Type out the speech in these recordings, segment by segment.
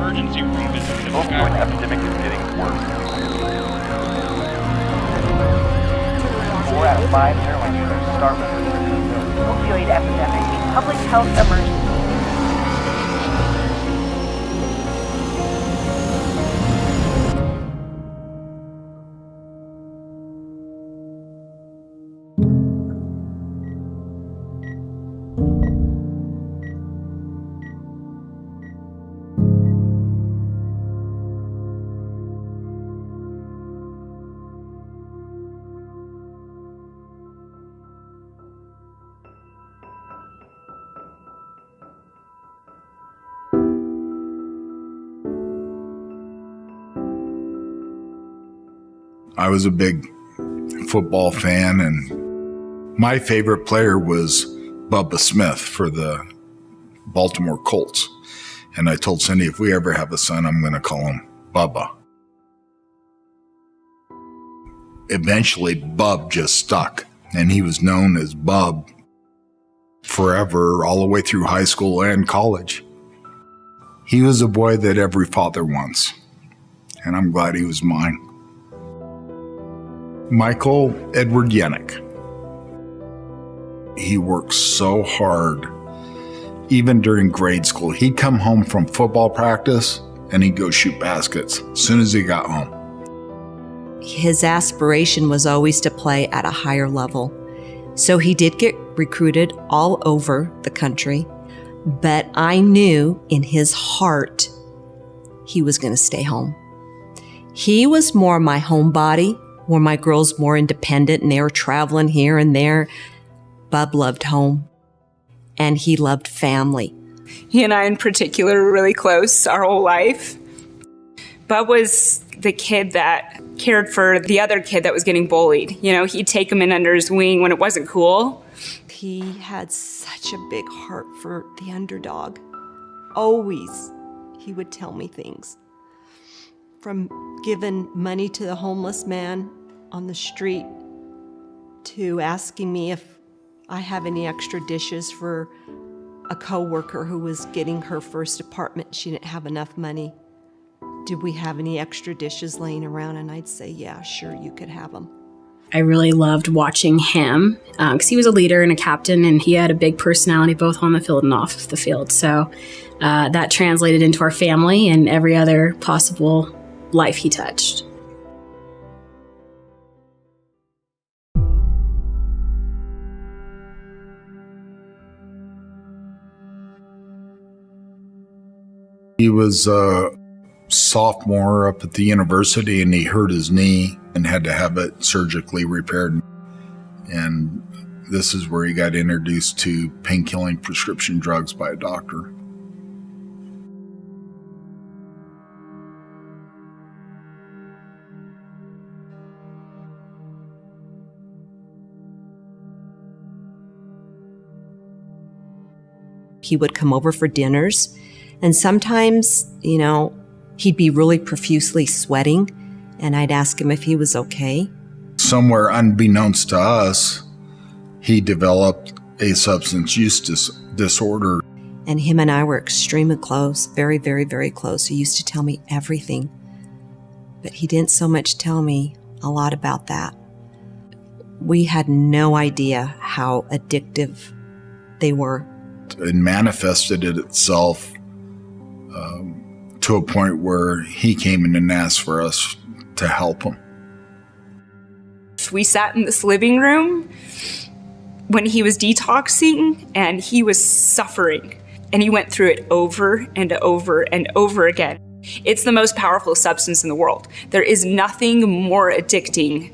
Emergency room is in Opioid epidemic is getting worse. 4 out of 5 heroin users start with prescription pills. Opioid epidemic, a public health emergency. I was a big football fan, and my favorite player was Bubba Smith for the Baltimore Colts. And I told Cindy, if we ever have a son, I'm going to call him Bubba. Eventually, Bub just stuck, and he was known as Bub forever, all the way through high school and college. He was a boy that every father wants, and I'm glad he was mine. Michael Edward Yannick. He worked so hard, even during grade school. He'd come home from football practice and he'd go shoot baskets as soon as he got home. His aspiration was always to play at a higher level. So he did get recruited all over the country, but I knew in his heart he was going to stay home. He was more my homebody, where my girls more independent and they were traveling here and there. Bub loved home, and he loved family. He and I in particular were really close our whole life. Bub was the kid that cared for the other kid that was getting bullied. You know, he'd take him in under his wing when it wasn't cool. He had such a big heart for the underdog. Always, he would tell me things. From giving money to the homeless man on the street to asking me if I have any extra dishes for a coworker who was getting her first apartment. She didn't have enough money. Did we have any extra dishes laying around? And I'd say, yeah, sure, you could have them. I really loved watching him because he was a leader and a captain, and he had a big personality both on the field and off the field. So that translated into our family and every other possible life he touched. He was a sophomore up at the university, and he hurt his knee and had to have it surgically repaired. And this is where he got introduced to pain-killing prescription drugs by a doctor. He would come over for dinners, and sometimes, you know, he'd be really profusely sweating, and I'd ask him if he was okay. Somewhere unbeknownst to us, he developed a substance use disorder. And him and I were extremely close, very, very, very close. He used to tell me everything, but he didn't so much tell me a lot about that. We had no idea how addictive they were. It manifested itself to a point where he came in and asked for us to help him. We sat in this living room when he was detoxing, and he was suffering. And he went through it over and over and over again. It's the most powerful substance in the world. There is nothing more addicting.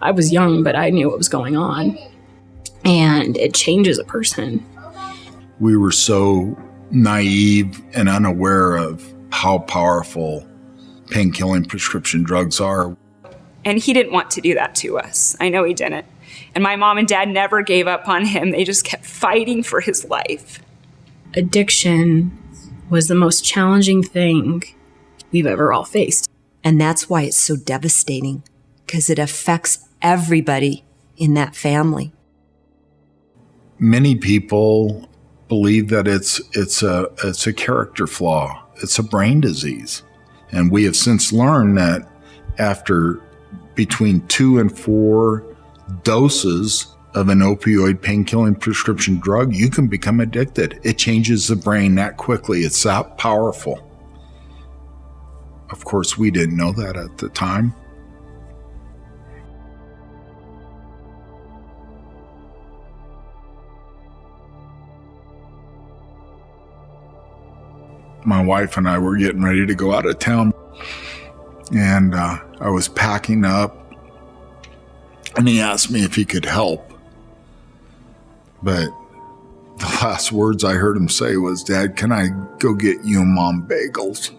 I was young, but I knew what was going on. And it changes a person. We were so naive and unaware of how powerful pain-killing prescription drugs are. And he didn't want to do that to us. I know he didn't. And my mom and dad never gave up on him. They just kept fighting for his life. Addiction was the most challenging thing we've ever all faced. And that's why it's so devastating. because it affects everybody in that family. Many people believe that it's a character flaw. It's a brain disease. And we have since learned that after between 2 and 4 doses of an opioid pain-killing prescription drug, you can become addicted. It changes the brain that quickly. It's that powerful. Of course, we didn't know that at the time. My wife and I were getting ready to go out of town, and I was packing up, and he asked me if he could help. But the last words I heard him say was, "Dad, can I go get you and Mom bagels?"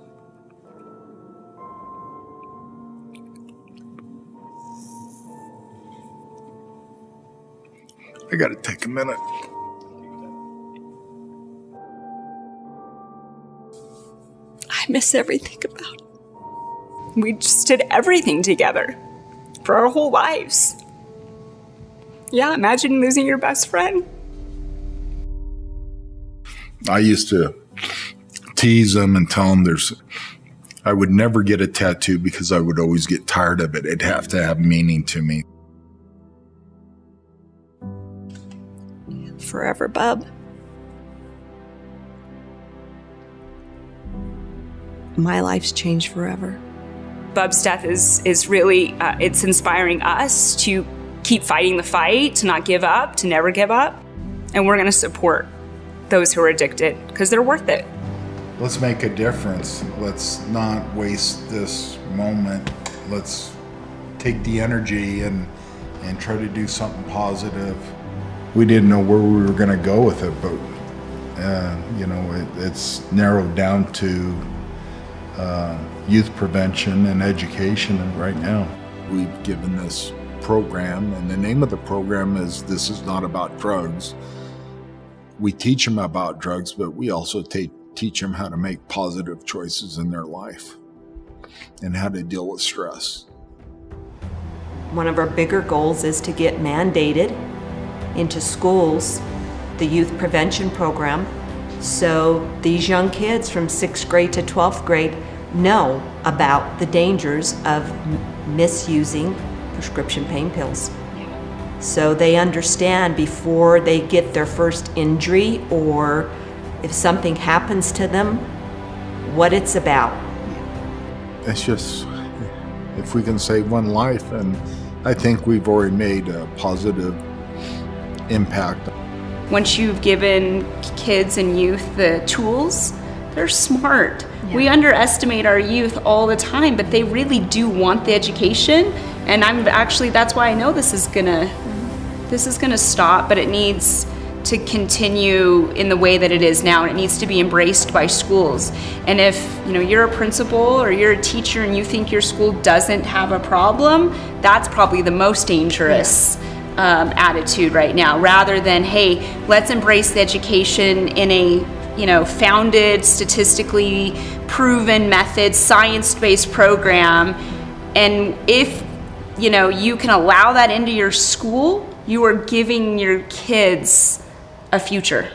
I gotta take a minute. I miss everything about it. We just did everything together for our whole lives. Yeah, imagine losing your best friend. I used to tease him and tell him I would never get a tattoo because I would always get tired of it. It'd have to have meaning to me. Forever, Bub. My life's changed forever. Bub's death is really, it's inspiring us to keep fighting the fight, to not give up, to never give up. And we're going to support those who are addicted because they're worth it. Let's make a difference. Let's not waste this moment. Let's take the energy and try to do something positive. We didn't know where we were going to go with it, but it's narrowed down to youth prevention and education right now. We've given this program, and the name of the program is This Is Not About Drugs. We teach them about drugs, but we also teach them how to make positive choices in their life and how to deal with stress. One of our bigger goals is to get mandated into schools the youth prevention program, so these young kids from 6th grade to 12th grade know about the dangers of misusing prescription pain pills. So they understand before they get their first injury or if something happens to them, what it's about. It's just, if we can save one life, and I think we've already made a positive impact. Once you've given kids and youth the tools, they're smart. Yeah. We underestimate our youth all the time, but they really do want the education. And that's why I know this is gonna stop, but it needs to continue in the way that it is now, and it needs to be embraced by schools. And if you're a principal or you're a teacher and you think your school doesn't have a problem, that's probably the most dangerous attitude right now, rather than, hey, let's embrace the education in a founded, statistically proven method, science-based program. And if you can allow that into your school, you are giving your kids a future.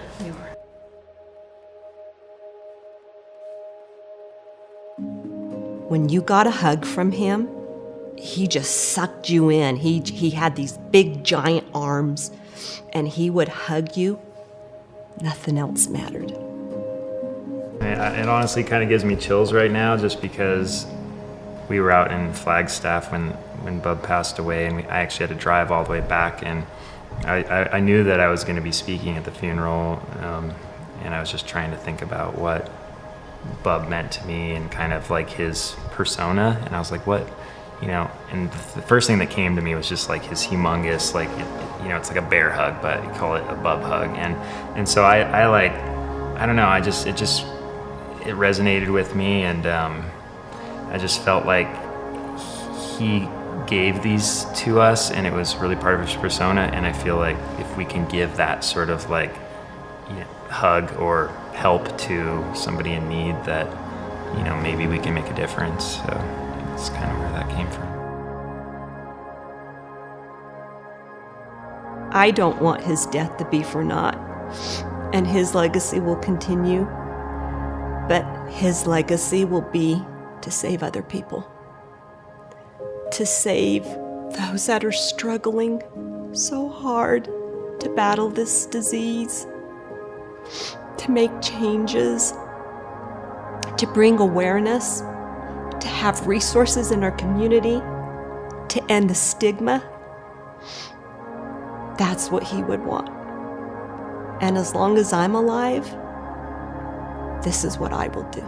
When you got a hug from him, he just sucked you in. He had these big giant arms, and he would hug you. Nothing else mattered. It honestly kind of gives me chills right now, just because we were out in Flagstaff when Bub passed away, and I actually had to drive all the way back, and I knew that I was going to be speaking at the funeral, and I was just trying to think about what Bub meant to me and kind of like his persona, and I was like, what, and the first thing that came to me was just like his humongous, like, it's like a bear hug, but you call it a Bub hug, and so I don't know, it resonated with me, and I just felt like he gave these to us, and it was really part of his persona. And I feel like if we can give that sort of like hug or help to somebody in need, that maybe we can make a difference. So that's kind of where that came from. I don't want his death to be for naught, and his legacy will continue, but his legacy will be to save other people, to save those that are struggling so hard to battle this disease, to make changes, to bring awareness, to have resources in our community, to end the stigma. That's what he would want. And as long as I'm alive, this is what I will do.